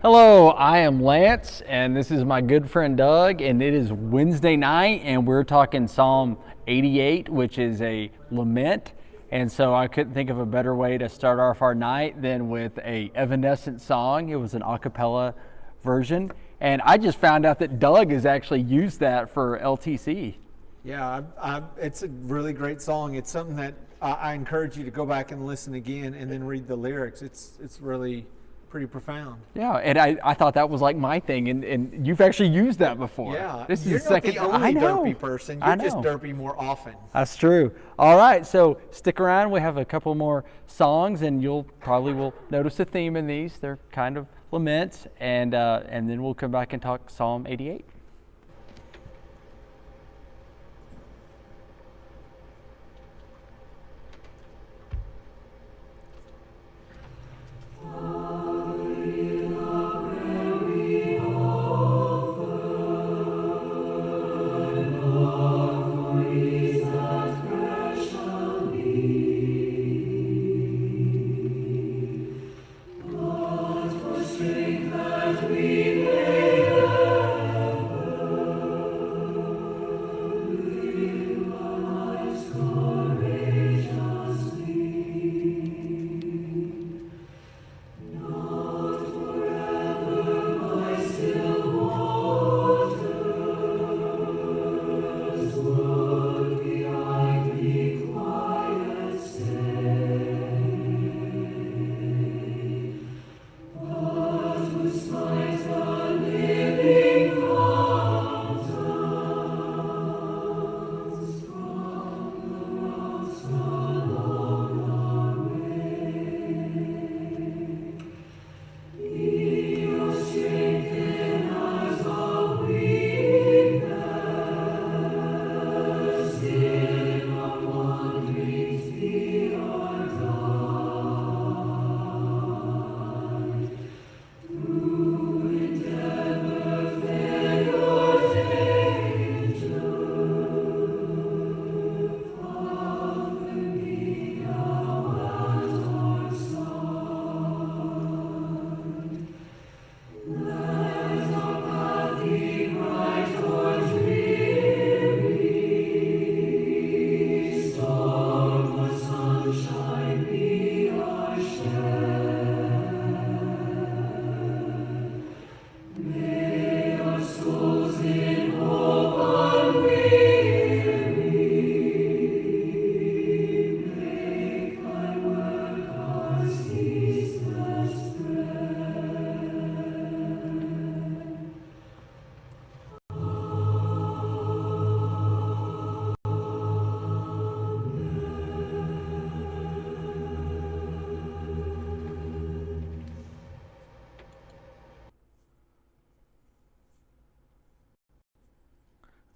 Hello, I am Lance, and this is my good friend Doug, and it is Wednesday night, and we're talking Psalm 88, which is a lament. And so I couldn't think of a better way to start off our night than with a Evanescent song. It was an a cappella version, and I just found out that Doug has actually used that for LTC. Yeah, it's a really great song. It's something that I encourage you to go back and listen again and then read the lyrics. It's really pretty profound. Yeah, and I thought that was like my thing, and you've actually used that before. Yeah, this is you're the second. not the only I know. derpy person. You're just derpy more often. That's true. All right, so stick around. We have a couple more songs, and you'll probably will notice a theme in these. They're kind of laments, and then we'll come back and talk Psalm 88.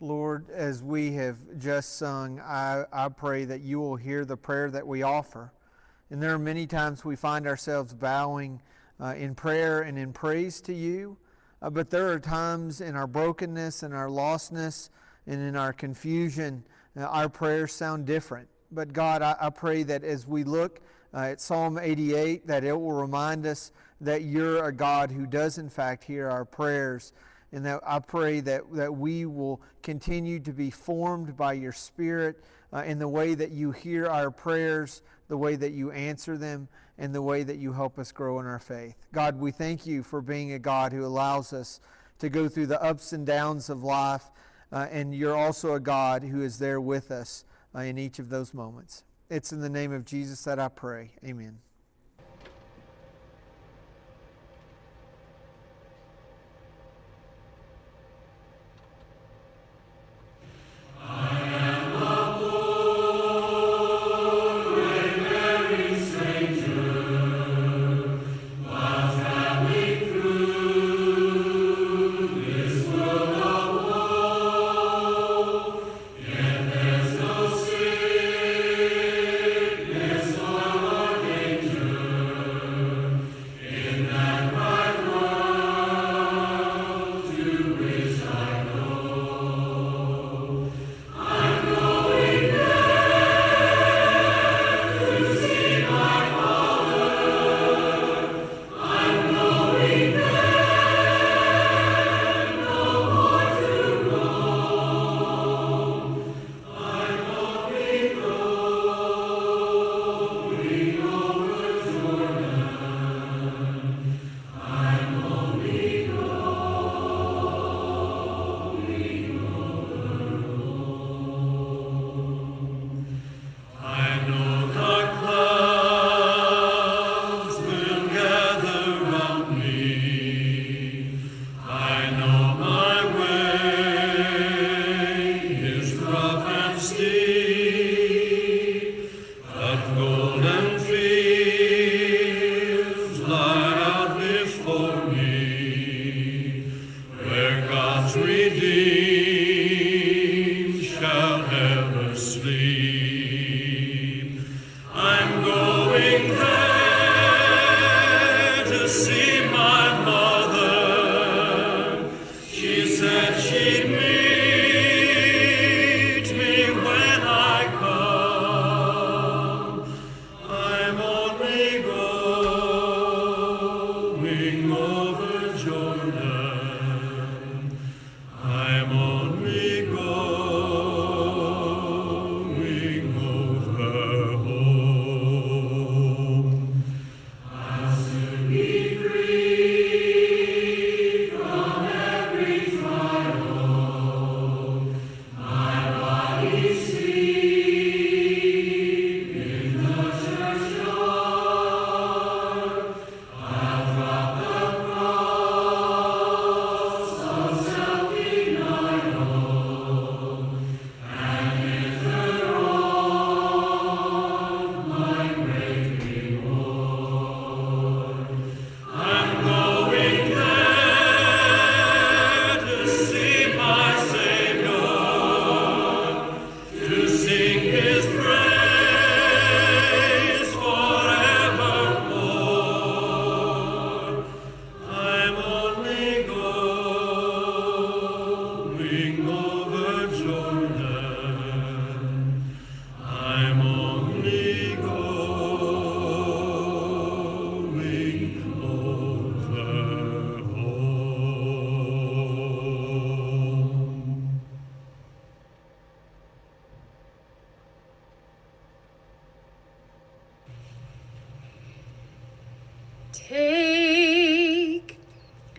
Lord, as we have just sung, I pray that you will hear the prayer that we offer. And there are many times we find ourselves bowing in prayer and in praise to you, but there are times in our brokenness and our lostness and in our confusion, our prayers sound different. But God, I pray that as we look at Psalm 88, that it will remind us that you're a God who does in fact hear our prayers. and that I pray that we will continue to be formed by your Spirit in the way that you hear our prayers, the way that you answer them, and the way that you help us grow in our faith. God, we thank you for being a God who allows us to go through the ups and downs of life, and you're also a God who is there with us in each of those moments. It's in the name of Jesus that I pray. Amen.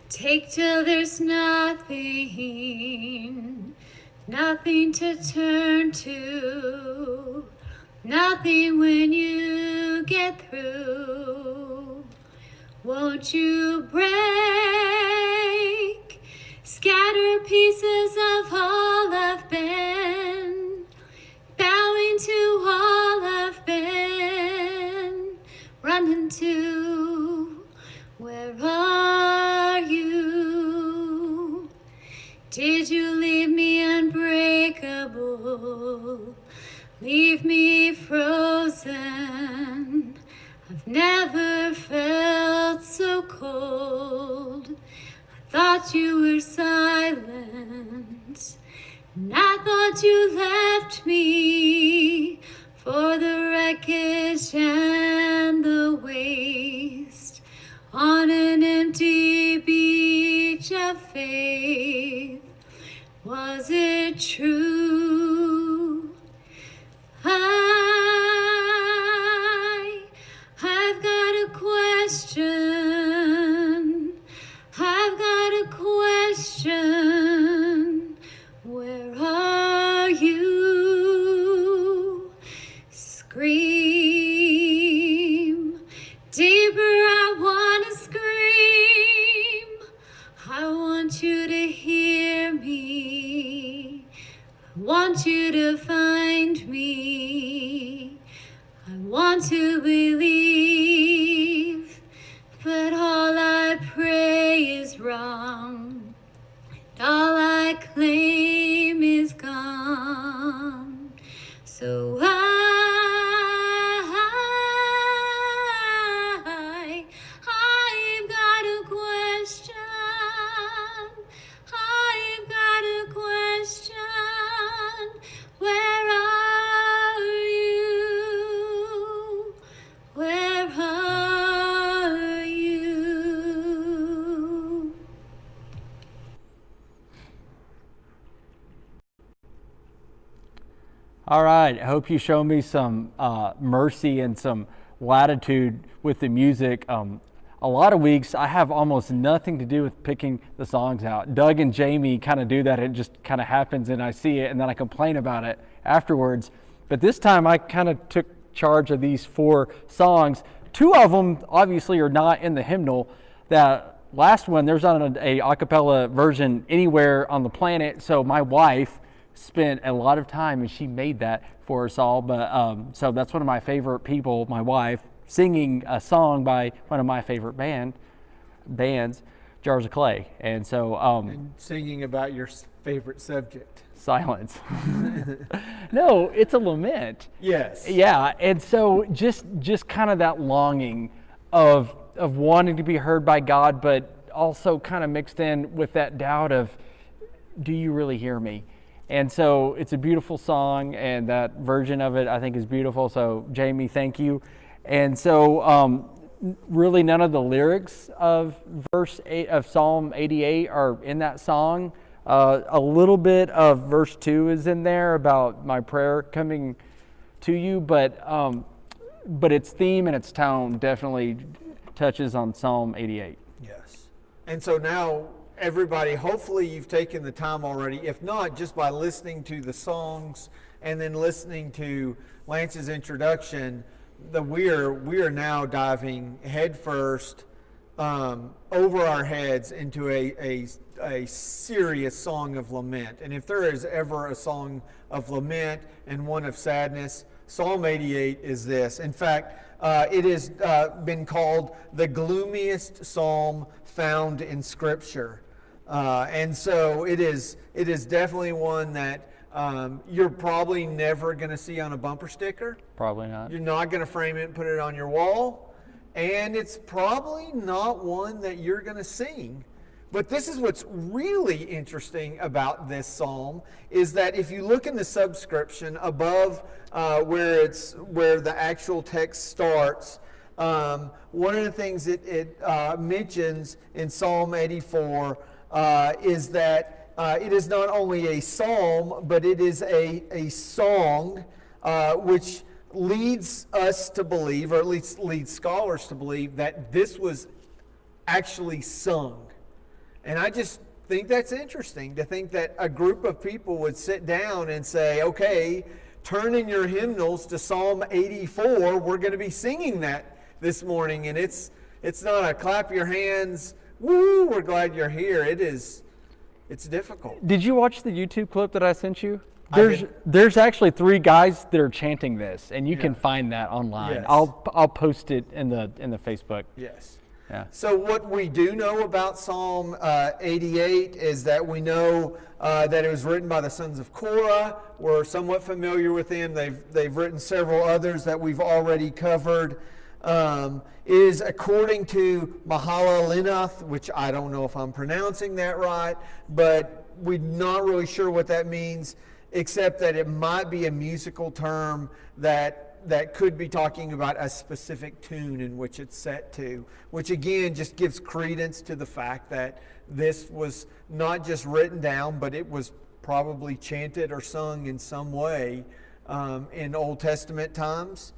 Take till there's nothing to turn to, nothing when you get through. Won't you break, scatter pieces of all I've been, bowing to all I've been, running to, where are you? Did you leave me unbreakable, leave me frozen? I've never felt so cold. I thought you were silent, and I thought you left me for the wreckage and the waste on an empty beach of faith? Was it true? I've got a question. I've got a question. Where are you? Scream deeper. I want to scream. I want you to hear me. I want you to find me. I want to believe, but all I pray is wrong, and all I claim is gone. So I've got a question. I've got a question. Where are you? Where are you? All right, I hope you show me some mercy and some latitude with the music. A lot of weeks I have almost nothing to do with picking the songs out. Doug and Jamie kind of do that. It just kind of happens and I see it and then I complain about it afterwards. But this time I kind of took charge of these 4 songs. 2 of them obviously are not in the hymnal. That last one, there's not a cappella version anywhere on the planet. So my wife spent a lot of time and she made that for us all. But so that's one of my favorite people, my wife, singing a song by one of my favorite bands, Jars of Clay. And so And singing about your favorite subject. silence. No, it's a lament. Yes. Yeah, and so just kind of that longing of wanting to be heard by God, but also kind of mixed in with that doubt of, do you really hear me? And so it's a beautiful song, and that version of it I think is beautiful. So Jamie, thank you. And so really none of the lyrics of verse 8 of Psalm 88 are in that song. A little bit of verse 2 is in there about my prayer coming to you, but its theme and its tone definitely touches on Psalm 88. Yes. And so now, everybody, hopefully you've taken the time already. If not, just by listening to the songs and then listening to Lance's introduction, we are now diving headfirst over our heads into a serious song of lament. And if there is ever a song of lament and one of sadness, Psalm 88 is this. In fact, it has been called the gloomiest psalm found in Scripture. And so it is definitely one that you're probably never going to see on a bumper sticker. Probably not. You're not going to frame it and put it on your wall. And it's probably not one that you're going to sing. But this is what's really interesting about this psalm, is that if you look in the subscription above where the actual text starts, one of the things it mentions in Psalm 84 is that it is not only a psalm, but it is a song which leads us to believe, or at least leads scholars to believe, that this was actually sung. And I just think that's interesting, to think that a group of people would sit down and say, okay, turn in your hymnals to Psalm 84. We're going to be singing that this morning. And it's not a clap your hands, woo, we're glad you're here. It's difficult. Did you watch the YouTube clip that I sent you? I did. There's actually 3 guys that are chanting this, and you can find that online. Yes. I'll post it in the Facebook. Yes. Yeah. So what we do know about Psalm 88 is that we know that it was written by the sons of Korah. We're somewhat familiar with them. They've written several others that we've already covered. It is according to Mahalalinath, which I don't know if I'm pronouncing that right, but we're not really sure what that means, except that it might be a musical term that that could be talking about a specific tune in which it's set to, which again just gives credence to the fact that this was not just written down, but it was probably chanted or sung in some way in Old Testament times.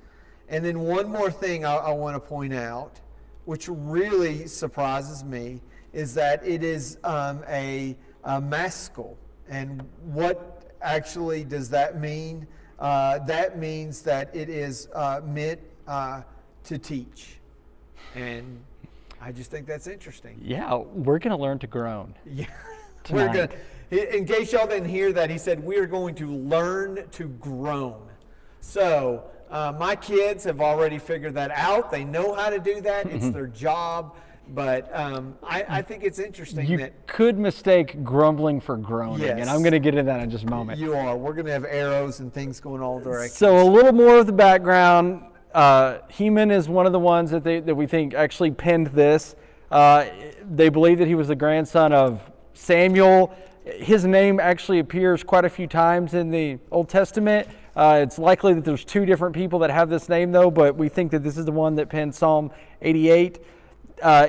And then one more thing I want to point out, which really surprises me, is that it is a maskil. And what actually does that mean? That means that it is meant to teach. And I just think that's interesting. Yeah, we're going to learn to groan. Yeah. Tonight. We're going to, in case y'all didn't hear that, he said we are going to learn to groan. So my kids have already figured that out. They know how to do that. It's their job. But I think it's interesting You that could mistake grumbling for groaning, Yes. and I'm going to get into that in just a moment. you are. We're going to have arrows and things going all directions. So a little more of the background. Heman is one of the ones that we think actually penned this. They believe that he was the grandson of Samuel. His name actually appears quite a few times in the Old Testament. It's likely that there's two different people that have this name though, but we think that this is the one that penned Psalm 88.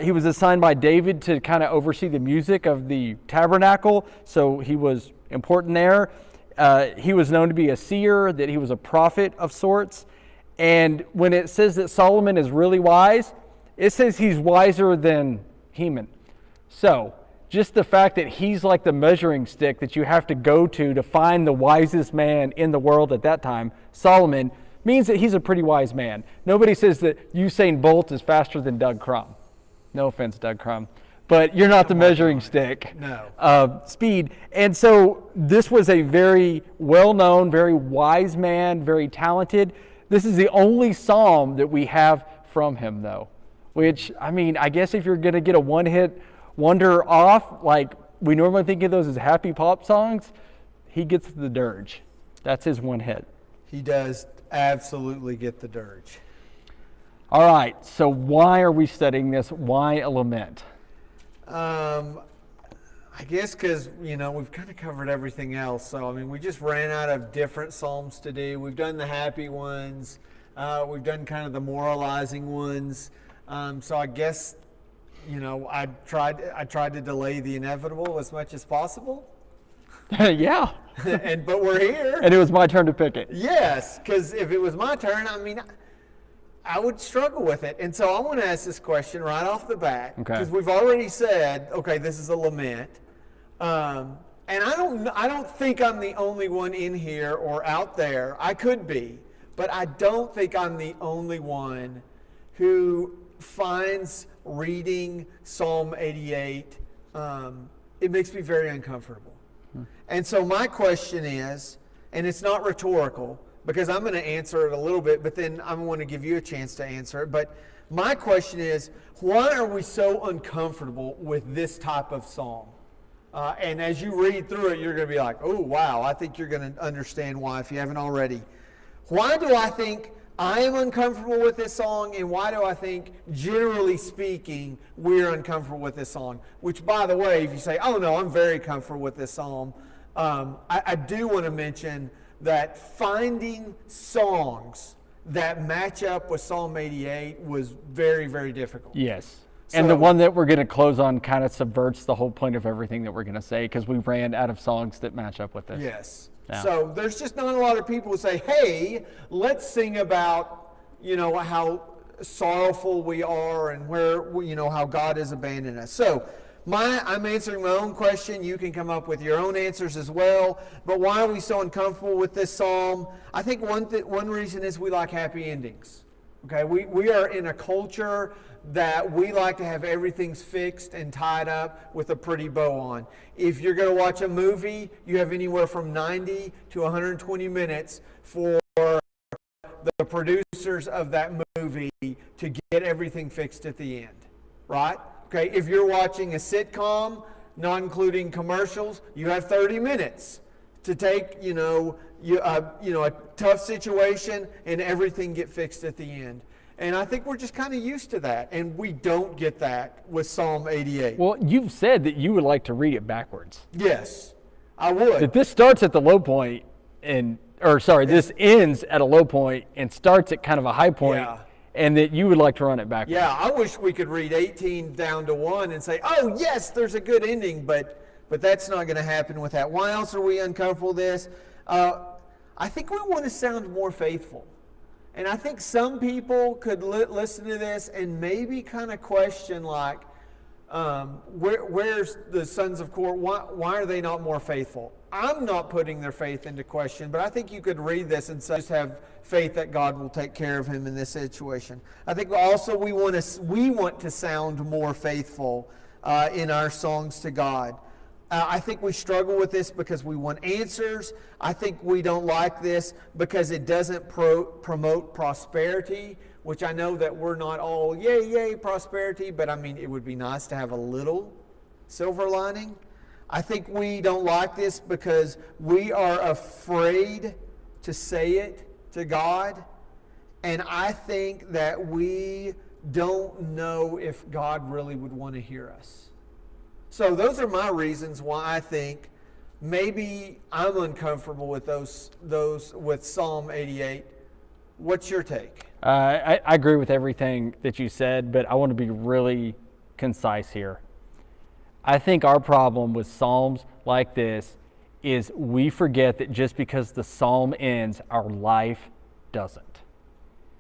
He was assigned by David to kind of oversee the music of the tabernacle, so he was important there. He was known to be a seer, that he was a prophet of sorts. And when it says that Solomon is really wise, it says he's wiser than Heman. So just the fact that he's like the measuring stick that you have to go to find the wisest man in the world at that time, Solomon, means that he's a pretty wise man. Nobody says that Usain Bolt is faster than Doug Crum. No offense, Doug Crum. But you're not the measuring stick of speed. And so this was a very well-known, very wise man, very talented. This is the only psalm that we have from him, though. Which, I mean, I guess if you're going to get a one-hit wonder off, like we normally think of those as happy pop songs, he gets the dirge. That's his one hit. He does absolutely get the dirge. All right, so why are we studying this? Why a lament? I guess because, we've kind of covered everything else. So, I mean, we just ran out of different psalms to do. We've done the happy ones. We've done kind of the moralizing ones. So I guess, I tried to delay the inevitable as much as possible. Yeah. But we're here. And it was my turn to pick it. Yes, because if it was my turn, I mean, I would struggle with it. And so I want to ask this question right off the bat. Because we've already said, okay, this is a lament. And I don't think I'm the only one in here or out there. I could be. But I don't think I'm the only one who finds reading Psalm 88, it makes me very uncomfortable. And so my question is, and it's not rhetorical, because I'm going to answer it a little bit, but then I want to give you a chance to answer it. But my question is, why are we so uncomfortable with this type of psalm? And as you read through it, you're going to be like, oh, wow, I think you're going to understand why if you haven't already. Why do I think I am uncomfortable with this song, and why do I think, generally speaking, we're uncomfortable with this song? Which, by the way, if you say, oh, no, I'm very comfortable with this psalm, I do want to mention that finding songs that match up with Psalm 88 was very, very difficult. Yes. And the one that we're going to close on kind of subverts the whole point of everything that we're going to say, because we ran out of songs that match up with this. Yes. Yeah. So there's just not a lot of people who say, hey, let's sing about, how sorrowful we are and where, how God has abandoned us. So I'm answering my own question. You can come up with your own answers as well. But why are we so uncomfortable with this psalm? I think one reason is we like happy endings. Okay, we are in a culture that we like to have everything fixed and tied up with a pretty bow on. If you're going to watch a movie, you have anywhere from 90 to 120 minutes for the producers of that movie to get everything fixed at the end, right? Okay, if you're watching a sitcom, not including commercials, you have 30 minutes to take, a tough situation and everything get fixed at the end. And I think we're just kind of used to that, and we don't get that with Psalm 88. Well, you've said that you would like to read it backwards. Yes, I would. That this starts at the low point and this ends at a low point and starts at kind of a high point, Yeah. and that you would like to run it backwards. Yeah, I wish we could read 18 down to 1 and say, oh, yes, there's a good ending, but that's not going to happen with that. Why else are we uncomfortable with this? I think we want to sound more faithful. And I think some people could listen to this and maybe kind of question, like, where's the sons of Korah? Why are they not more faithful? I'm not putting their faith into question, but I think you could read this and just have faith that God will take care of him in this situation. I think also we want to sound more faithful in our songs to God. I think we struggle with this because we want answers. I think we don't like this because it doesn't promote prosperity, which I know that we're not all yay prosperity, but I mean it would be nice to have a little silver lining. I think we don't like this because we are afraid to say it to God, and I think that we don't know if God really would want to hear us. So those are my reasons why I think maybe I'm uncomfortable with those with Psalm 88. What's your take? I agree with everything that you said, but I want to be really concise here. I think our problem with psalms like this is we forget that just because the psalm ends, our life doesn't.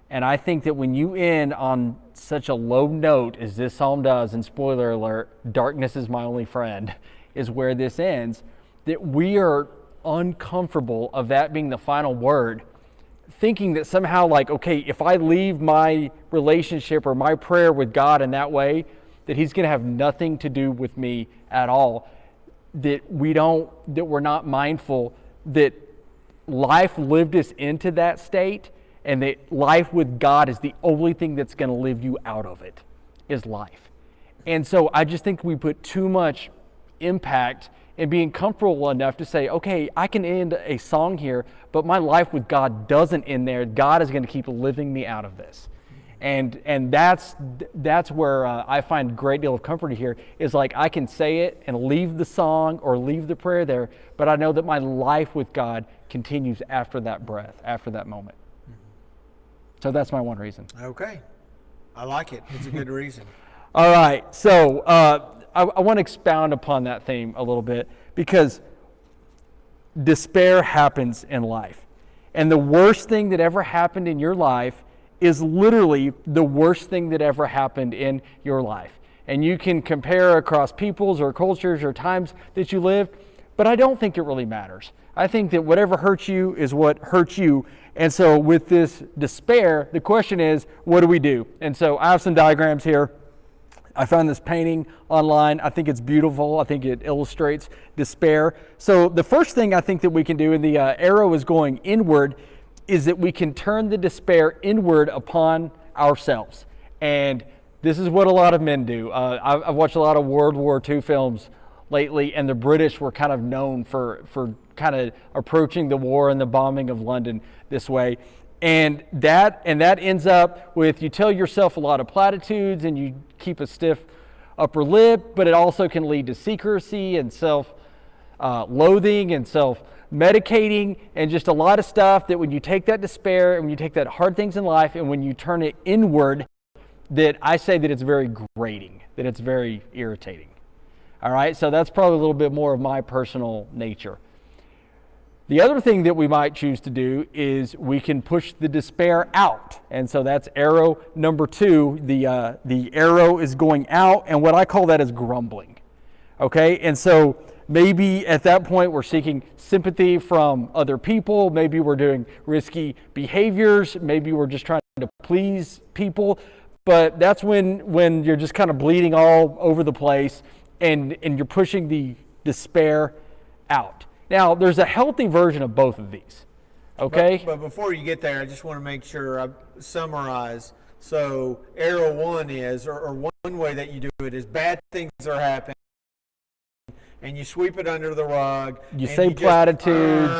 And I think that when you end on such a low note as this psalm does, and spoiler alert, darkness is my only friend, is where this ends, that we are uncomfortable of that being the final word, thinking that somehow like, okay, if I leave my relationship or my prayer with God in that way, that he's going to have nothing to do with me at all, that we're not mindful that life lived us into that state, and that life with God is the only thing that's going to live you out of it, is life. And so I just think we put too much impact in being comfortable enough to say, okay, I can end a song here, but my life with God doesn't end there. God is going to keep living me out of this. And that's where I find a great deal of comfort here, is like I can say it and leave the song or leave the prayer there, but I know that my life with God continues after that breath, after that moment. So that's my one reason. Okay. I like it. It's a good reason. All right. So I want to expound upon that theme a little bit, because despair happens in life. And the worst thing that ever happened in your life is literally the worst thing that ever happened in your life. And you can compare across peoples or cultures or times that you lived, but I don't think it really matters. I think that whatever hurts you is what hurts you. And so with this despair, the question is, what do we do? And so I have some diagrams here. I found this painting online. I think it's beautiful. I think it illustrates despair. So the first thing I think that we can do, and the arrow is going inward, is that we can turn the despair inward upon ourselves. And this is what a lot of men do. I've watched a lot of World War II films lately, and the British were kind of known for kind of approaching the war and the bombing of London this way. And that ends up with, you tell yourself a lot of platitudes and you keep a stiff upper lip, but it also can lead to secrecy and self-loathing and self-medicating and just a lot of stuff that when you take that despair and when you take that hard things in life and when you turn it inward, that I say that it's very grating, that it's very irritating. All right, so that's probably a little bit more of my personal nature. The other thing that we might choose to do is we can push the despair out. And so that's arrow number 2. The arrow is going out, and what I call that is grumbling. Okay, and so maybe at that point we're seeking sympathy from other people. Maybe we're doing risky behaviors. Maybe we're just trying to please people. But that's when you're just kind of bleeding all over the place and you're pushing the despair out. Now, there's a healthy version of both of these, okay? But before you get there, I just want to make sure I summarize. So arrow 1 is, or one way that you do it is, bad things are happening, and you sweep it under the rug. You say platitudes.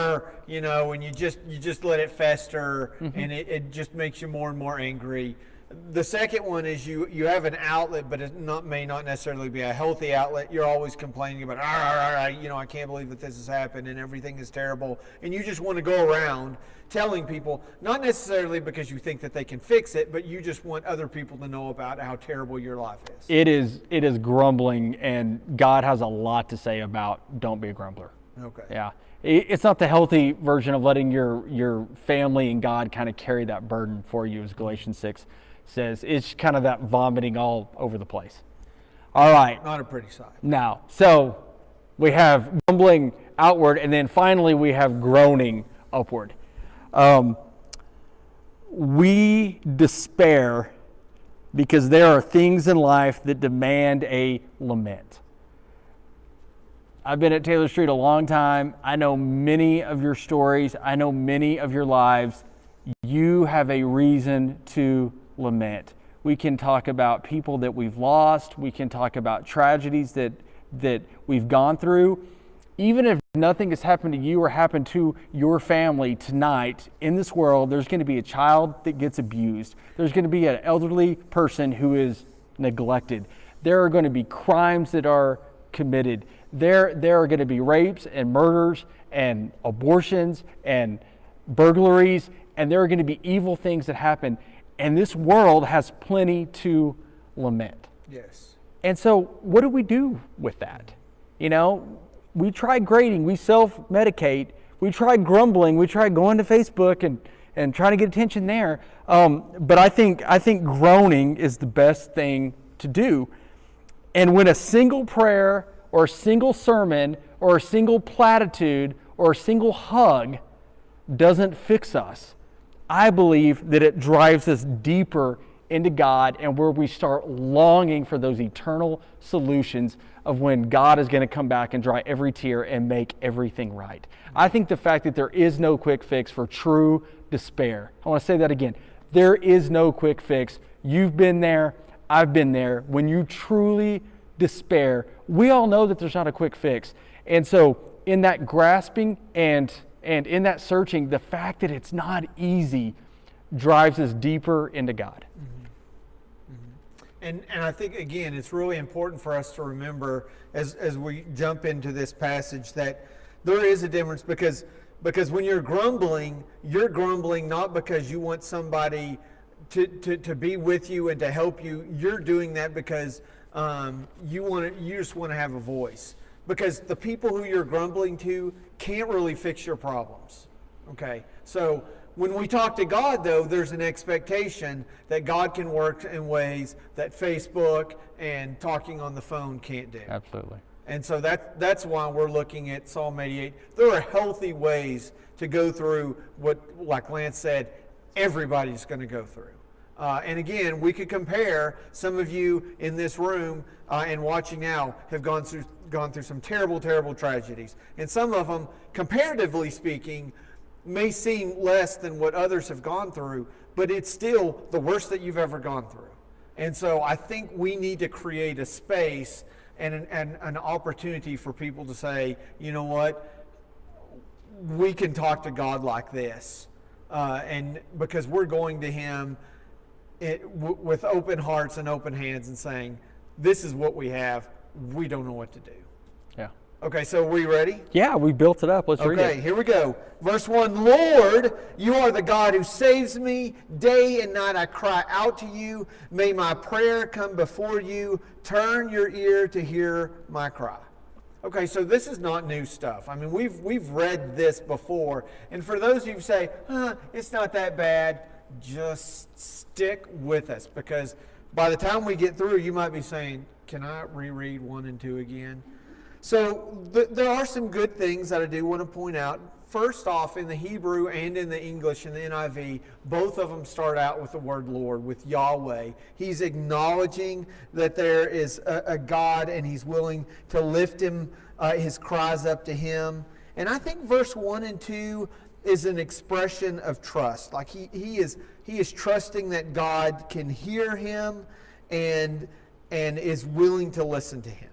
And you just let it fester, and it just makes you more and more angry. The second one is you have an outlet, but it may not necessarily be a healthy outlet. You're always complaining about, I can't believe that this has happened and everything is terrible. And you just want to go around telling people, not necessarily because you think that they can fix it, but you just want other people to know about how terrible your life is. It is grumbling, and God has a lot to say about don't be a grumbler. Okay. Yeah. It's not the healthy version of letting your family and God kind of carry that burden for you, as Galatians 6 says. It's kind of that vomiting all over the place. All right. Not a pretty sight. Now, so we have grumbling outward, and then finally we have groaning upward. We despair because there are things in life that demand a lament. I've been at Taylor Street a long time. I know many of your stories. I know many of your lives. You have a reason to lament. We can talk about people that we've lost. We can talk about tragedies that we've gone through. Even if nothing has happened to you or happened to your family tonight, in this world, there's going to be a child that gets abused. There's going to be an elderly person who is neglected. There are going to be crimes that are committed. There are going to be rapes and murders and abortions and burglaries, and there are going to be evil things that happen. And this world has plenty to lament. Yes. And so what do we do with that? We try grading, we self-medicate, we try grumbling, we try going to Facebook and trying to get attention there. But I think groaning is the best thing to do. And when a single prayer or a single sermon or a single platitude or a single hug doesn't fix us, I believe that it drives us deeper into God, and where we start longing for those eternal solutions of when God is going to come back and dry every tear and make everything right. I think the fact that there is no quick fix for true despair. I want to say that again. There is no quick fix. You've been there. I've been there. When you truly despair, we all know that there's not a quick fix. And so in that grasping and in that searching, the fact that it's not easy drives us deeper into God. And I think, again, it's really important for us to remember as we jump into this passage that there is a difference because when you're grumbling not because you want somebody to be with you and to help you. You're doing that because you just want to have a voice. Because the people who you're grumbling to can't really fix your problems. Okay? So when we talk to God, though, there's an expectation that God can work in ways that Facebook and talking on the phone can't do. Absolutely. And so that's why we're looking at Psalm 88. There are healthy ways to go through what, like Lance said, everybody's going to go through. And again, we could compare. Some of you in this room and watching now have gone through some terrible, terrible tragedies. And some of them, comparatively speaking, may seem less than what others have gone through, but it's still the worst that you've ever gone through. And so I think we need to create a space and an opportunity for people to say, you know what, we can talk to God like this. And because we're going to Him with open hearts and open hands and saying, this is what we have. We don't know what to do. Yeah. Okay, so are we ready? Yeah, we built it up. Let's read it. Okay, here we go. Verse 1, Lord, you are the God who saves me. Day and night I cry out to you. May my prayer come before you. Turn your ear to hear my cry. Okay, so this is not new stuff. I mean, we've read this before. And for those of you who say, it's not that bad, just stick with us. Because by the time we get through, you might be saying, can I reread 1 and 2 again? So there are some good things that I do want to point out. First off, in the Hebrew and in the English, in the NIV, both of them start out with the word Lord, with Yahweh. He's acknowledging that there is a God and he's willing to lift his cries up to him. And I think verse 1 and 2 is an expression of trust. Like he is trusting that God can hear him and is willing to listen to him.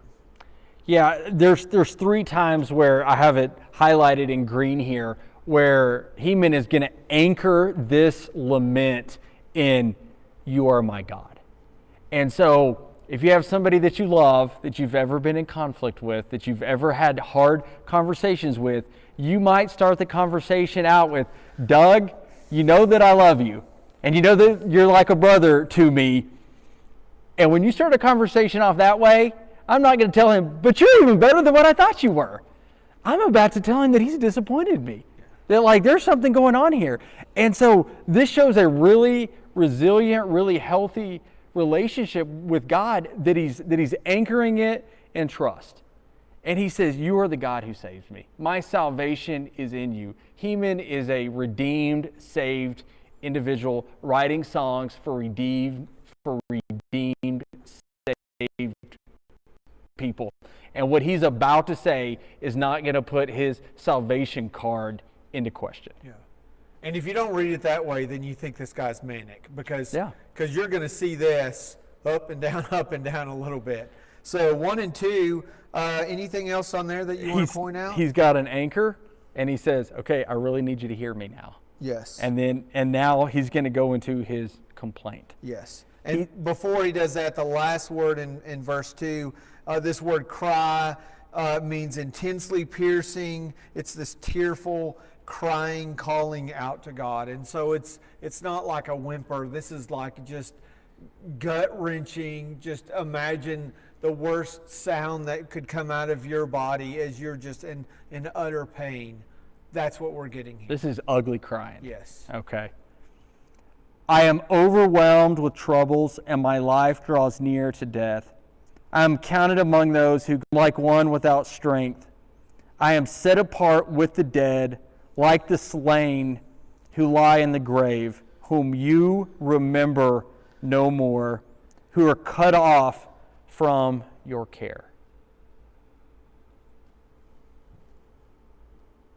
Yeah, there's 3 times where I have it highlighted in green here where Heman is going to anchor this lament in you are my God. And so if you have somebody that you love, that you've ever been in conflict with, that you've ever had hard conversations with, you might start the conversation out with, Doug, you know that I love you, and you know that you're like a brother to me. And when you start a conversation off that way, I'm not going to tell him, but you're even better than what I thought you were. I'm about to tell him that he's disappointed me, that like there's something going on here. And so this shows a really resilient, really healthy relationship with God, that he's anchoring it in trust. And he says, you are the God who saves me. My salvation is in you. Heman is a redeemed, saved individual writing songs for redeemed, saved people. And what he's about to say is not going to put his salvation card into question. Yeah. And if you don't read it that way, then you think this guy's manic, because you're going to see this up and down a little bit. So 1 and 2, anything else on there that you want to point out? He's got an anchor, and he says, okay, I really need you to hear me now. Yes. And now he's going to go into his complaint. Yes. And before he does that, the last word in verse 2, this word cry means intensely piercing. It's this tearful crying, calling out to God. And so it's not like a whimper. This is like just gut-wrenching. Just imagine the worst sound that could come out of your body as you're just in utter pain. That's what we're getting here. This is ugly crying. Yes. Okay. I am overwhelmed with troubles, and my life draws near to death. I am counted among those who like one without strength. I am set apart with the dead, like the slain who lie in the grave, whom you remember no more, who are cut off from your care.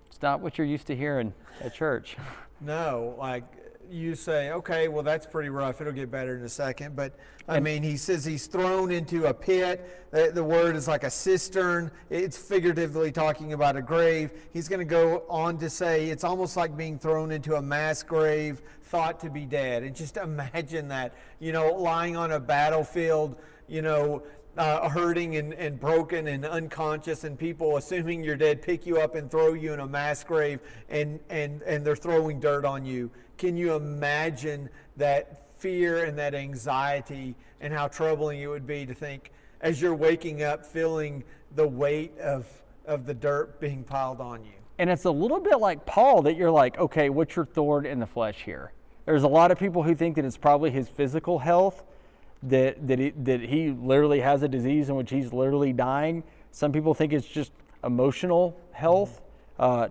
It's not what you're used to hearing at church. No, like you say, okay, well, that's pretty rough. It'll get better in a second. But, I mean, he says he's thrown into a pit. The word is like a cistern. It's figuratively talking about a grave. He's going to go on to say it's almost like being thrown into a mass grave, thought to be dead. And just imagine that, lying on a battlefield, hurting and broken and unconscious, and people, assuming you're dead, pick you up and throw you in a mass grave, and they're throwing dirt on you. Can you imagine that fear and that anxiety, and how troubling it would be to think as you're waking up feeling the weight of the dirt being piled on you? And it's a little bit like Paul, that you're like, okay, what's your thorn in the flesh here? There's a lot of people who think that it's probably his physical health, that he literally has a disease in which he's literally dying. Some people think it's just emotional health.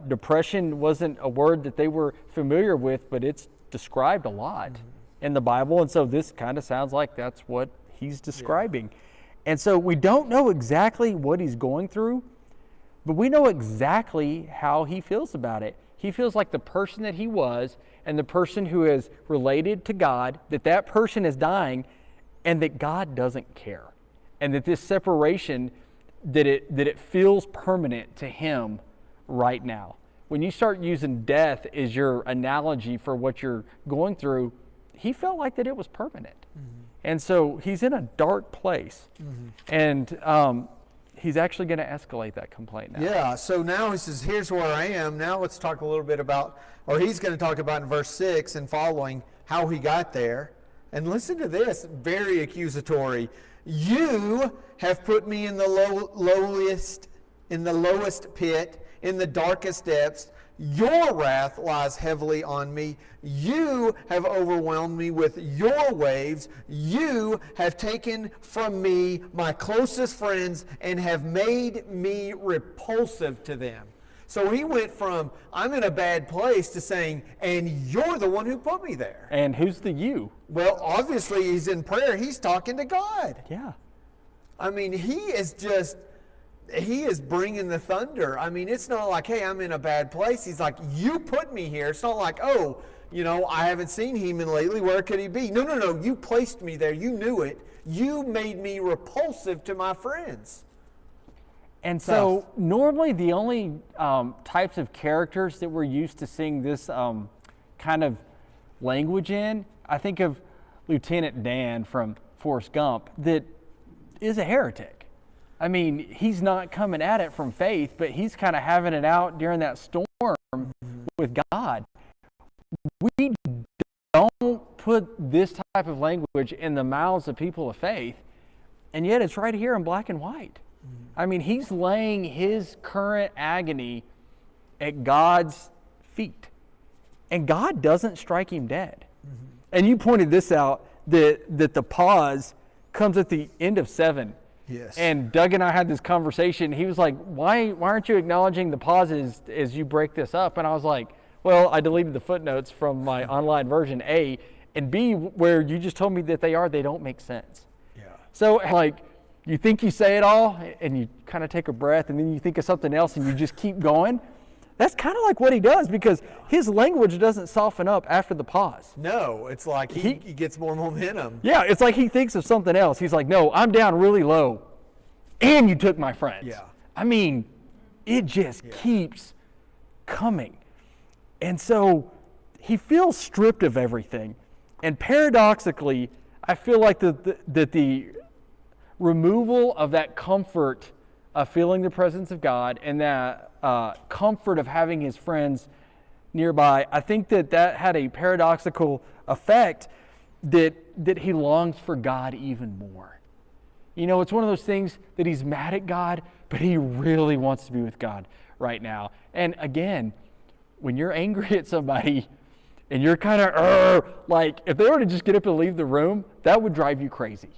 Depression wasn't a word that they were familiar with, but it's described a lot in the Bible. And so this kind of sounds like that's what he's describing. Yeah. And so we don't know exactly what he's going through, but we know exactly how he feels about it. He feels like the person that he was, and the person who is related to God, that person is dying, and that God doesn't care. And that this separation, that it feels permanent to him right now. When you start using death as your analogy for what you're going through, he felt like that it was permanent. Mm-hmm. And so he's in a dark place. Mm-hmm. And he's actually going to escalate that complaint now. Yeah, so now he says, here's where I am. Now let's talk a little bit about, or he's going to talk about in verse 6 and following, how he got there. And listen to this, very accusatory. You have put me in the lowest pit, in the darkest depths. Your wrath lies heavily on me. You have overwhelmed me with your waves. You have taken from me my closest friends and have made me repulsive to them. So he went from, I'm in a bad place, to saying, and you're the one who put me there. And who's the you? Well, obviously he's in prayer. He's talking to God. Yeah. I mean, he is bringing the thunder. I mean, it's not like, hey, I'm in a bad place. He's like, you put me here. It's not like, oh, I haven't seen Heman lately. Where could he be? No. You placed me there. You knew it. You made me repulsive to my friends. And so normally the only types of characters that we're used to seeing this kind of language in, I think of Lieutenant Dan from Forrest Gump that is a heretic. I mean, he's not coming at it from faith, but he's kind of having it out during that storm with God. We don't put this type of language in the mouths of people of faith, and yet it's right here in black and white. I mean, he's laying his current agony at God's feet, and God doesn't strike him dead. And you pointed this out, that the pause comes at the end of 7. Yes. And Doug and I had this conversation. He was like, why aren't you acknowledging the pauses as you break this up? And I was like, well, I deleted the footnotes from my online version, A, and B, where you just told me that they don't make sense. Yeah. So, like, you think you say it all, and you kind of take a breath, and then you think of something else, and you just keep going. That's kind of like what he does, because his language doesn't soften up after the pause. No, it's like he gets more momentum. Yeah, it's like he thinks of something else. He's like, no, I'm down really low, and you took my friends. Yeah. I mean, it just keeps coming. And so he feels stripped of everything. And paradoxically, I feel like that the removal of that comfort of feeling the presence of God and that comfort of having his friends nearby, I think that had a paradoxical effect that he longs for God even more. You know, it's one of those things that he's mad at God, but he really wants to be with God right now. And again, when you're angry at somebody and you're kind of, like, if they were to just get up and leave the room, that would drive you crazy.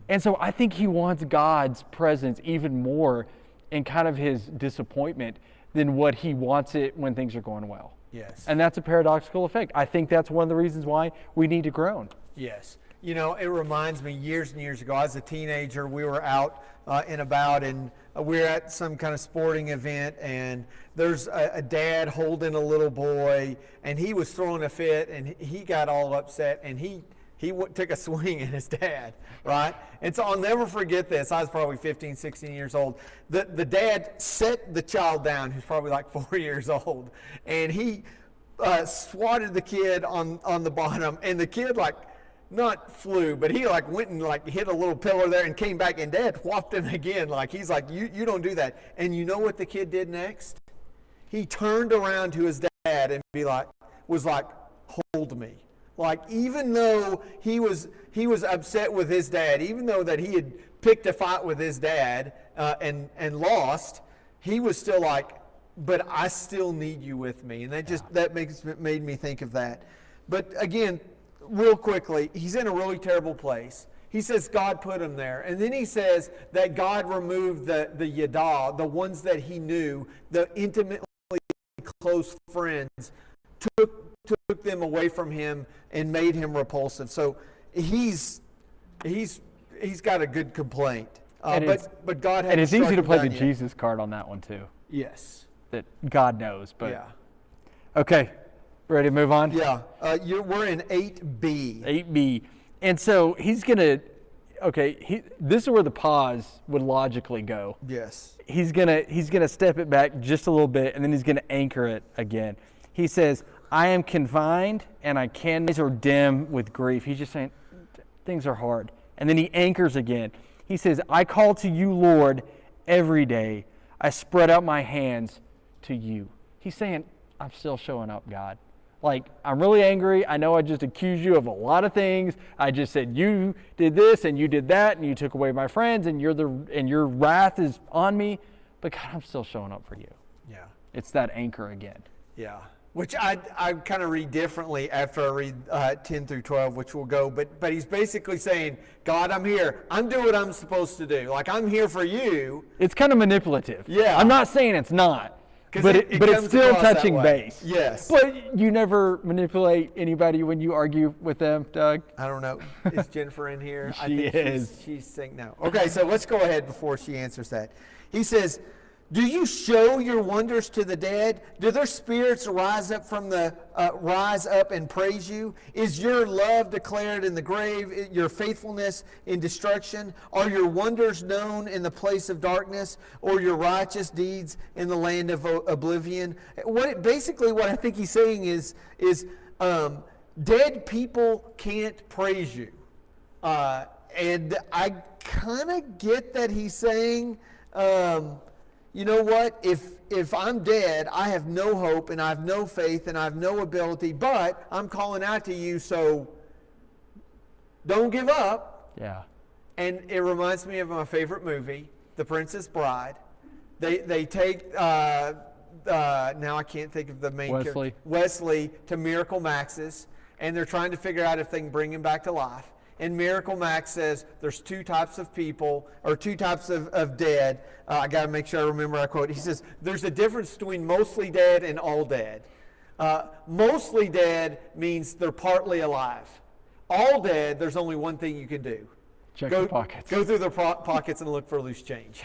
And so I think he wants God's presence even more in kind of his disappointment than what he wants it when things are going well. Yes. And that's a paradoxical effect. I think that's one of the reasons why we need to groan. Yes. You know, it reminds me years and years ago, as a teenager, we were out and about, and we were at some kind of sporting event, and there's a dad holding a little boy, and he was throwing a fit, and he got all upset, and he took a swing at his dad, right? And so I'll never forget this. I was probably 15, 16 years old. The dad set the child down, who's probably like 4 years old, and he swatted the kid on the bottom, and the kid, like, not flew, but he like went and like hit a little pillar there and came back, and Dad whopped him again. Like, he's like, you don't do that. And you know what the kid did next? He turned around to his dad and was like, hold me. Like, even though he was upset with his dad, even though that he had picked a fight with his dad and lost, he was still like, but I still need you with me. And that made me think of that. But again, real quickly, he's in a really terrible place. He says God put him there. And then he says that God removed the yada, the ones that he knew, the intimately close friends, took them away from him and made him repulsive. So he's got a good complaint. But God had. And it's easy to play the Jesus card on that one too. Yes. That God knows, but yeah. Okay. Ready to move on? Yeah. We're in 8B. 8B. And so he's going to, this is where the pause would logically go. Yes. He's gonna step it back just a little bit, and then he's going to anchor it again. He says, I am confined, and I can or dim with grief. He's just saying, things are hard. And then he anchors again. He says, I call to you, Lord, every day. I spread out my hands to you. He's saying, I'm still showing up, God. Like, I'm really angry. I know I just accused you of a lot of things. I just said you did this and you did that and you took away my friends and your wrath is on me. But God, I'm still showing up for you. Yeah. It's that anchor again. Yeah. Which I kind of read differently after I read 10 through 12, which we'll go. But he's basically saying, God, I'm here. I'm doing what I'm supposed to do. Like, I'm here for you. It's kind of manipulative. Yeah. I'm not saying it's not. But it's still touching base. Yes. But you never manipulate anybody when you argue with them, Doug? I don't know. Is Jennifer in here? She is. She's saying no. Okay, so let's go ahead before she answers that. He says, do you show your wonders to the dead? Do their spirits rise up and praise you? Is your love declared in the grave, your faithfulness in destruction? Are your wonders known in the place of darkness, or your righteous deeds in the land of oblivion? Basically what I think he's saying is dead people can't praise you. And I kind of get that he's saying, you know what, if I'm dead, I have no hope and I have no faith and I have no ability, but I'm calling out to you, so don't give up. Yeah. And it reminds me of my favorite movie, The Princess Bride. They take, now I can't think of the main character, Wesley to Miracle Max's, and they're trying to figure out if they can bring him back to life. And Miracle Max says there's two types of people, or two types of dead. I got to make sure I remember I quote. He says there's a difference between mostly dead and all dead. Mostly dead means they're partly alive. All dead, there's only one thing you can do. Check the pockets. Go through their pockets and look for loose change.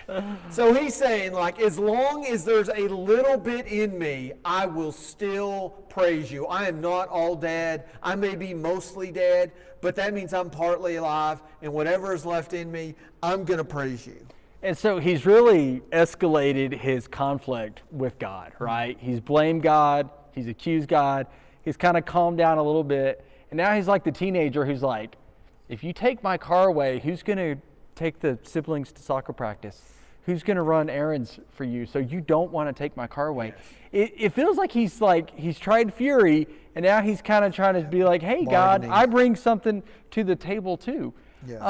So he's saying, like, as long as there's a little bit in me, I will still praise you. I am not all dead. I may be mostly dead, but that means I'm partly alive, and whatever is left in me, I'm going to praise you. And so he's really escalated his conflict with God, right? He's blamed God. He's accused God. He's kind of calmed down a little bit. And now he's like the teenager who's like, if you take my car away, who's going to take the siblings to soccer practice? Who's going to run errands for you? So you don't want to take my car away. Yes. It feels like he's tried fury, and now he's kind of trying to be like, hey, God, I bring something to the table too. Yes.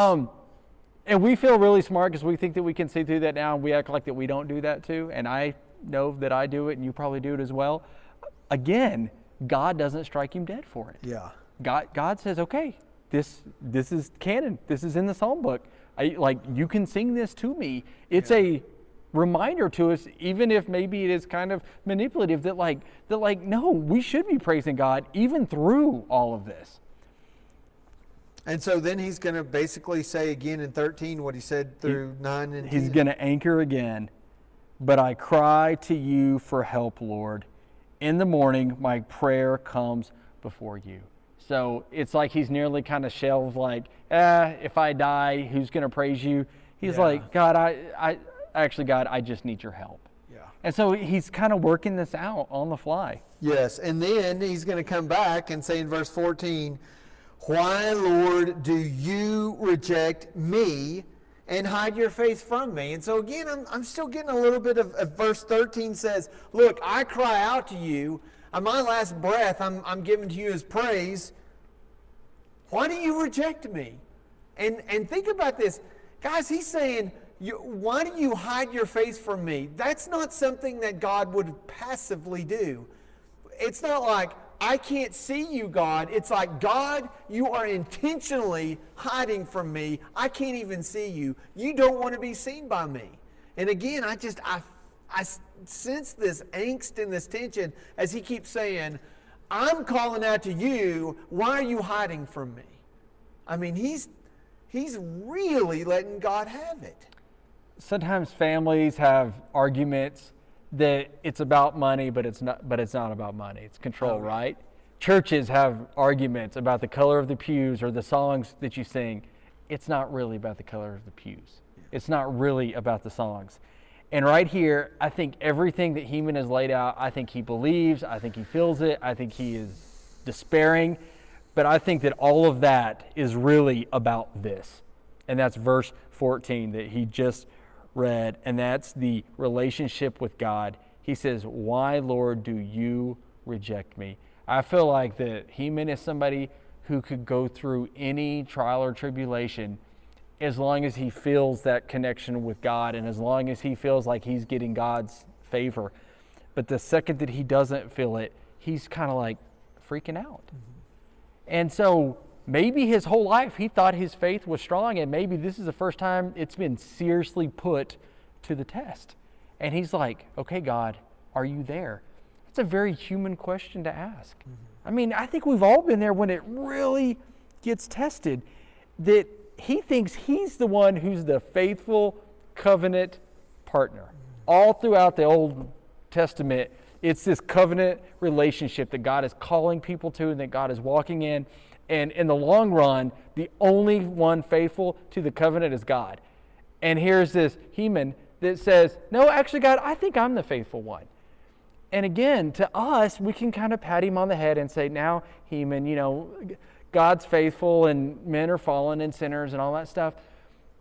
And we feel really smart because we think that we can see through that now, and we act like that we don't do that too. And I know that I do it, and you probably do it as well. Again, God doesn't strike him dead for it. Yeah. God says, okay, this is canon. This is in the Psalm book. You can sing this to me. It's a reminder to us, even if maybe it is kind of manipulative, that no, we should be praising God even through all of this. And so then he's going to basically say again in 13 what he said through 9 and 10. He's going to anchor again. But I cry to you for help, Lord. In the morning, my prayer comes before you. So it's like he's nearly kind of shelved, like, if I die, who's going to praise you? He's like, God, God, I just need your help. Yeah. And so he's kind of working this out on the fly. Yes, and then he's going to come back and say in verse 14, why, Lord, do you reject me and hide your face from me? And so again, I'm still getting a little bit of verse 13 says, look, I cry out to you. On my last breath, I'm giving to you as praise. Why do you reject me? And think about this. Guys, he's saying, why do you hide your face from me? That's not something that God would passively do. It's not like, I can't see you, God. It's like, God, you are intentionally hiding from me. I can't even see you. You don't want to be seen by me. And again, I sense this angst and this tension as he keeps saying, I'm calling out to you. Why are you hiding from me? I mean, he's really letting God have it. Sometimes families have arguments that it's about money, but it's not about money. It's control, right? Churches have arguments about the color of the pews or the songs that you sing. It's not really about the color of the pews. It's not really about the songs. And right here, I think everything that Heman has laid out, I think he believes, I think he feels it, I think he is despairing, but I think that all of that is really about this. And that's verse 14 that he just read, and that's the relationship with God. He says, why, Lord, do you reject me? I feel like that Heman is somebody who could go through any trial or tribulation as long as he feels that connection with God and as long as he feels like he's getting God's favor. But the second that he doesn't feel it, he's kind of like freaking out. Mm-hmm. And so maybe his whole life he thought his faith was strong, and maybe this is the first time it's been seriously put to the test. And he's like, okay, God, are you there? It's a very human question to ask. Mm-hmm. I mean, I think we've all been there when it really gets tested, that he thinks he's the one who's the faithful covenant partner. All throughout the Old Testament, it's this covenant relationship that God is calling people to and that God is walking in. And in the long run, the only one faithful to the covenant is God. And here's this Heman that says, no, actually, God, I think I'm the faithful one. And again, to us, we can kind of pat him on the head and say, now, Heman, God's faithful and men are fallen and sinners and all that stuff.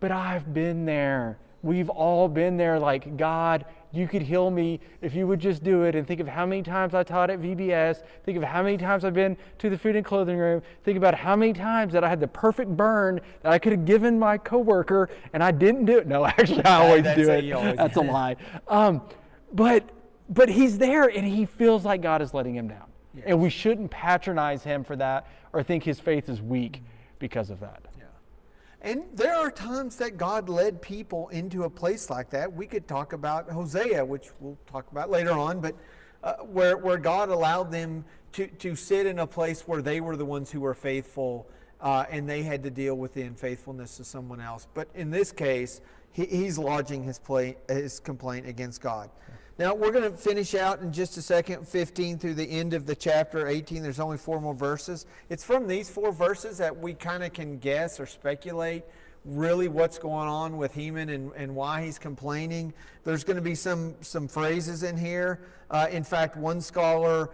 But I've been there. We've all been there, like, God, you could heal me if you would just do it. And think of how many times I taught at VBS. Think of how many times I've been to the food and clothing room. Think about how many times that I had the perfect burn that I could have given my coworker and I didn't do it. No, actually, I always do it. That's a lie. But he's there and he feels like God is letting him down. Yes. And we shouldn't patronize him for that or think his faith is weak because of that. And there are times that God led people into a place like that. We could talk about Hosea, which we'll talk about later on, but where God allowed them to sit in a place where they were the ones who were faithful and they had to deal with the unfaithfulness of someone else. But in this case, he's lodging his complaint against God. Now, we're going to finish out in just a second, 15 through the end of the chapter 18. There's only 4 more verses. It's from these 4 verses that we kind of can guess or speculate really what's going on with Heman and why he's complaining. There's going to be some phrases in here. In fact, one scholar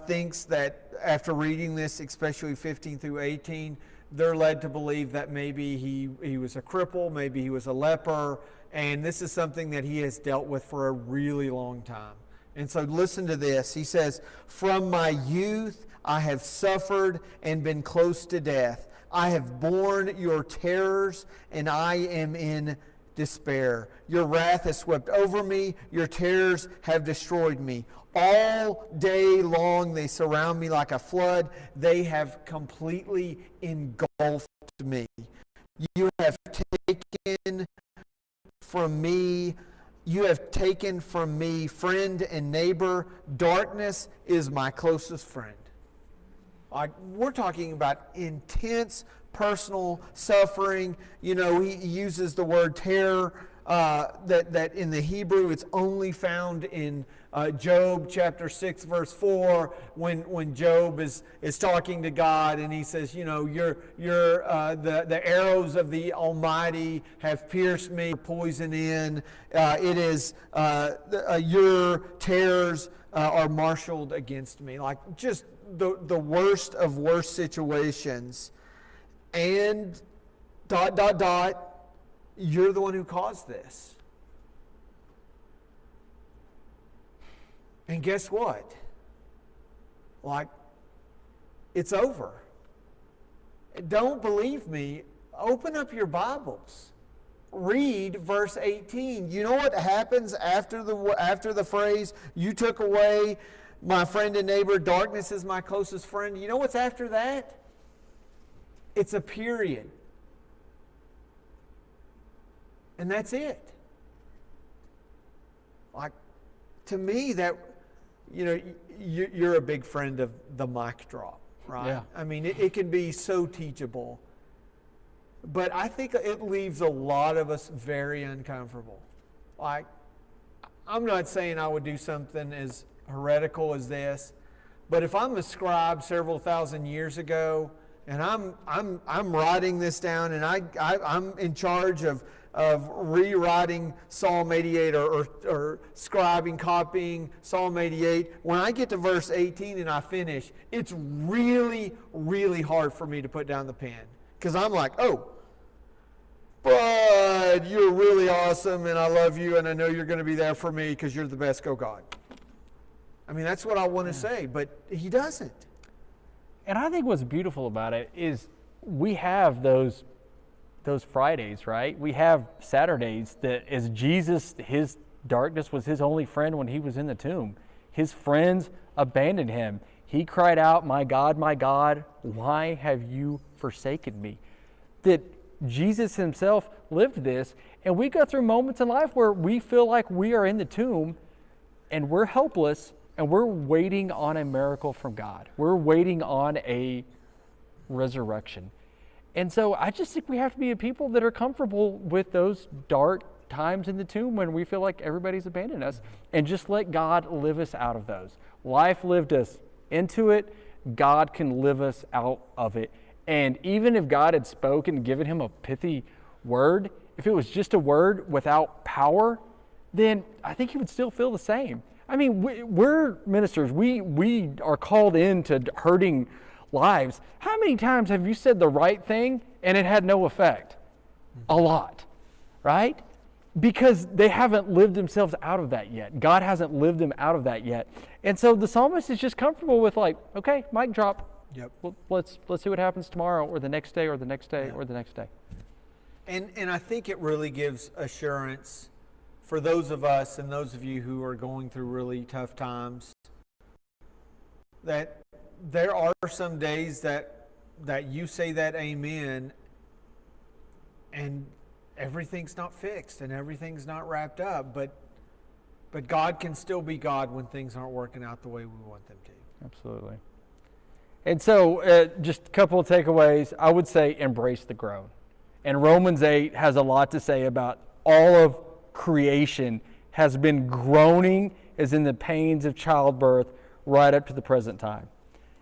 thinks that after reading this, especially 15 through 18, they're led to believe that maybe he was a cripple, maybe he was a leper, and this is something that he has dealt with for a really long time. And so listen to this. He says, "From my youth I have suffered and been close to death. I have borne your terrors and I am in despair. Your wrath has swept over me. Your terrors have destroyed me. All day long they surround me like a flood. They have completely engulfed me. You have taken from me friend and neighbor. Darkness is my closest friend." We're talking about intense personal suffering. He uses the word terror that in the Hebrew it's only found in Job chapter 6 verse 4 when Job is talking to God and he says, the arrows of the Almighty have pierced me, poison in. It is your terrors are marshaled against me. Like just the worst of worst situations. And ... you're the one who caused this. And guess what? It's over. Don't believe me? Open up your Bibles. Read verse 18. You know what happens after the phrase, "You took away my friend and neighbor, darkness is my closest friend"? You know what's after that? It's a period. And that's it. To me, that, you're a big friend of the mic drop, right? Yeah. I mean, it can be so teachable. But I think it leaves a lot of us very uncomfortable. I'm not saying I would do something as heretical as this, but if I'm a scribe several thousand years ago, and I'm writing this down, and I'm in charge of rewriting Psalm 88 or scribing, copying Psalm 88. When I get to verse 18 and I finish, it's really, really hard for me to put down the pen. Because I'm like, oh, but you're really awesome and I love you and I know you're going to be there for me because you're the best, go God. I mean, that's what I want to say, but he doesn't. And I think what's beautiful about it is we have those Fridays, right? We have Saturdays that as Jesus, his darkness was his only friend when he was in the tomb. His friends abandoned him. He cried out, my God, why have you forsaken me?" That Jesus himself lived this, and we go through moments in life where we feel like we are in the tomb and we're helpless and we're waiting on a miracle from God. We're waiting on a resurrection. And so I just think we have to be a people that are comfortable with those dark times in the tomb when we feel like everybody's abandoned us, and just let God live us out of those. Life lived us into it. God can live us out of it. And even if God had spoken and given him a pithy word, if it was just a word without power, then I think he would still feel the same. I mean, we're ministers. We are called into hurting lives. How many times have you said the right thing and it had no effect? A lot, right? Because they haven't lived themselves out of that yet. God hasn't lived them out of that yet. And so the psalmist is just comfortable with like, okay, mic drop. Yep. Well, let's see what happens tomorrow or the next day or the next day or the next day. And I think it really gives assurance for those of us and those of you who are going through really tough times, that there are some days that you say that amen and everything's not fixed and everything's not wrapped up, but God can still be God when things aren't working out the way we want them to. Absolutely. And so just a couple of takeaways. I would say embrace the groan. And Romans 8 has a lot to say about all of creation has been groaning as in the pains of childbirth right up to the present time.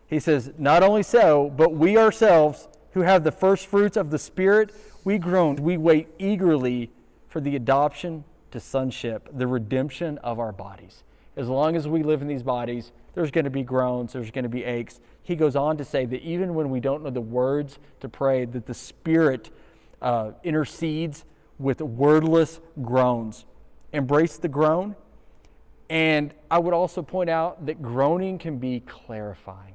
He says, not only so, but we ourselves who have the first fruits of the Spirit, we groan, we wait eagerly for the adoption to sonship, the redemption of our bodies. As long as we live in these bodies, there's going to be groans, there's going to be aches. He goes on to say that even when we don't know the words to pray, that the Spirit intercedes with wordless groans. Embrace the groan. And I would also point out that groaning can be clarifying.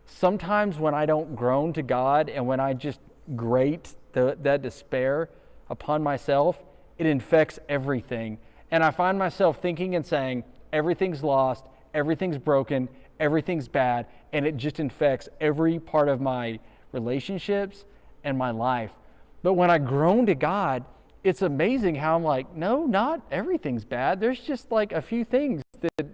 Sometimes when I don't groan to God and when I just grate that despair upon myself, it infects everything. And I find myself thinking and saying, everything's lost, everything's broken, everything's bad, and it just infects every part of my relationships and my life. But when I groan to God, it's amazing how I'm like, no, not everything's bad. There's just like a few things that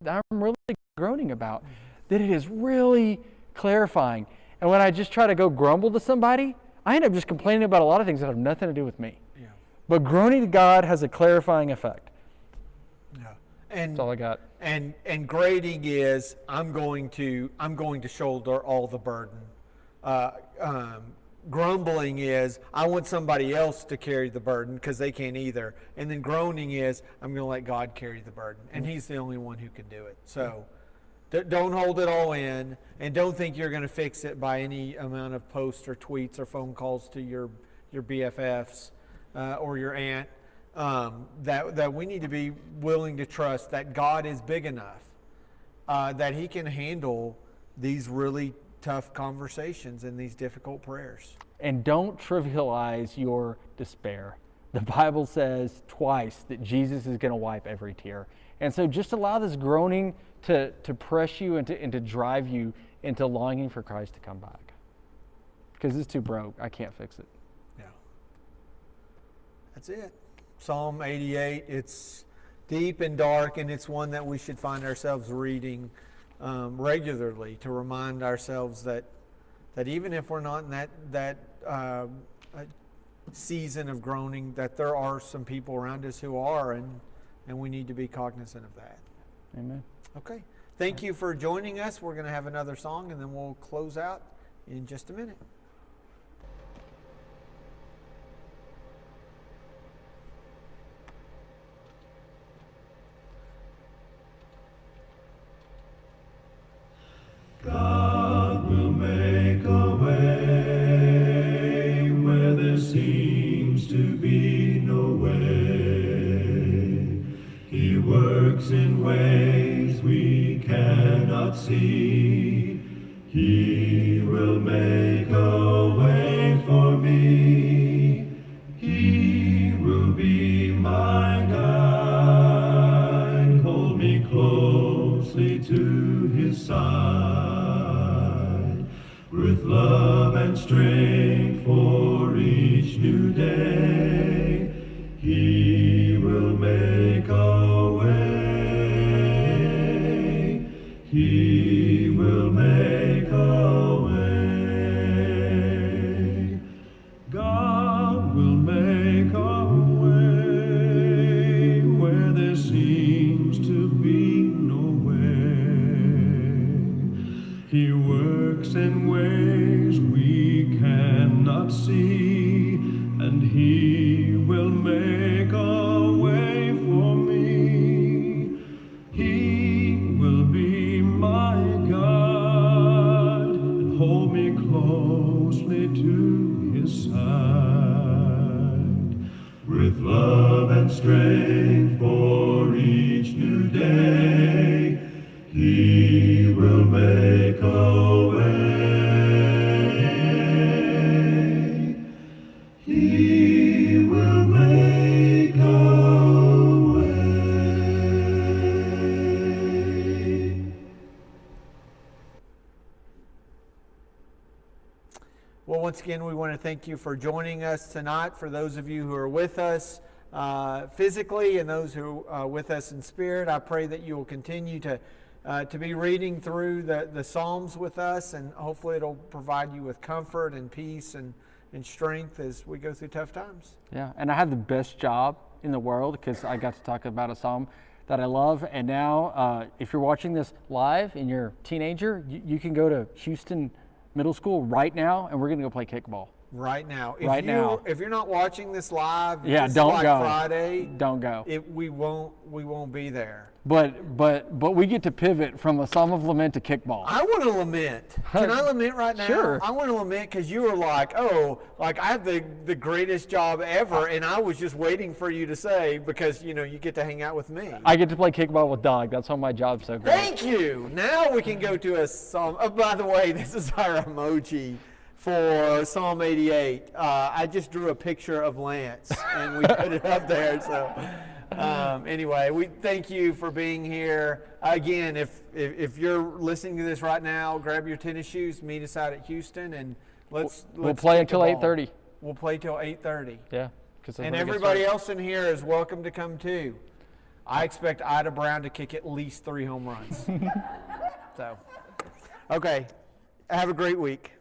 I'm really groaning about, that it is really clarifying. And when I just try to go grumble to somebody, I end up just complaining about a lot of things that have nothing to do with me. Yeah. But groaning to God has a clarifying effect. Yeah. And that's all I got. And grading is I'm going to shoulder all the burden. Grumbling is I want somebody else to carry the burden because they can't either. And then groaning is I'm going to let God carry the burden, and He's the only one who can do it. So don't hold it all in, and don't think you're going to fix it by any amount of posts or tweets or phone calls to your BFFs or your aunt. That we need to be willing to trust that God is big enough that He can handle these really tough conversations and these difficult prayers. And don't trivialize your despair. The Bible says twice that Jesus is going to wipe every tear. And so just allow this groaning to press you and to drive you into longing for Christ to come back. Because it's too broke. I can't fix it. Yeah. That's it. Psalm 88, it's deep and dark, and it's one that we should find ourselves reading regularly to remind ourselves that even if we're not in that season of groaning, that there are some people around us who are, and we need to be cognizant of that. Amen. Okay. Thank you for joining us. We're going to have another song, and then we'll close out in just a minute. God will make a way where there seems to be no way. He works in ways we cannot see. He will make a way for me. He will be my guide. Hold me closely to His side, with love and strength for each new day. He will make a way. He will make a way. God will make a way where there seems to be no way. He works in ways we cannot see, and He will make a way for me. and strength for each new day. He will make a way. He will make a way. Well, once again, we want to thank you for joining us tonight. For those of you who are with us physically and those who are with us in spirit, I pray that you will continue to be reading through the Psalms with us, and hopefully it'll provide you with comfort and peace and strength as we go through tough times. Yeah, and I had the best job in the world because I got to talk about a psalm that I love. And now, if you're watching this live and you're a teenager, you can go to Houston Middle School right now, and we're going to go play kickball. Right now. Now. If you're not watching this live, Yeah, just don't like go. Friday, Don't go. we won't be there. But we get to pivot from a psalm of lament to kickball. I want to lament. Can I lament right now? Sure. I want to lament because you were like, oh, like I have the greatest job ever, and I was just waiting for you to say, because you get to hang out with me. I get to play kickball with Doug. That's why my job's so great. Thank you. Now we can go to a psalm. Oh, by the way, this is our emoji for Psalm 88. I just drew a picture of Lance, and we put it up there. So anyway, we thank you for being here. Again, if you're listening to this right now, grab your tennis shoes, meet us out at Houston, and let's play kick the until ball. 8:30. We'll play till 8:30. Yeah. And everybody else in here is welcome to come too. I expect Ida Brown to kick at least 3 home runs. So, okay. Have a great week.